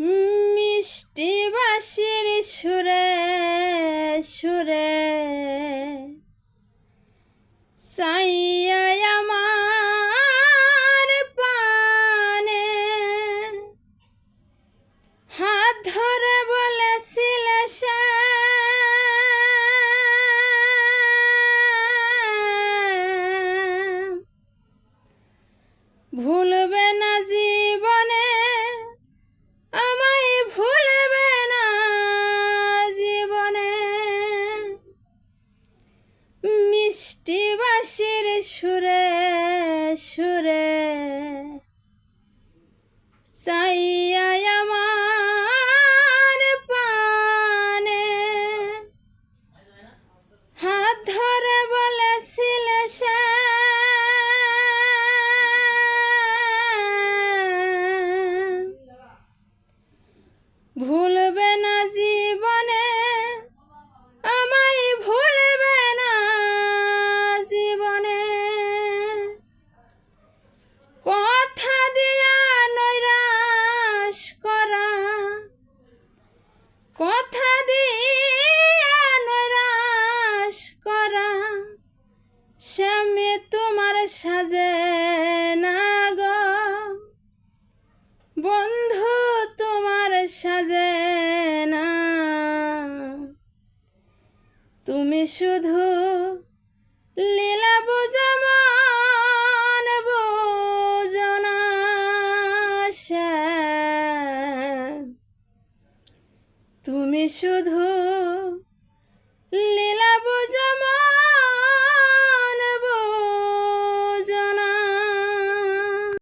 মিষ্টি বাঁশির সুরে সুরে চাইয়া আমার পানে হাত ধরে বলেছিলে সে ভুলবে না জীবনে, আমায় ভুলবে না জীবনে। মিষ্টি বাঁশির সুরে সুরে চাইয়া আমার পানে হাত ধরে বলেছিলে সে ভুলবে না জীবনে, আমায় ভুলবে না জীবনে। কথা দিয়া নৈরাশ করা, কথা দিয়া নৈরাশ করা স্বামী তোমার সাজে না গো বন্ধু, তোমার সাজে না। তুমি শুধু লীলা বুঝো মন বুঝো না সে। তুমি শুধু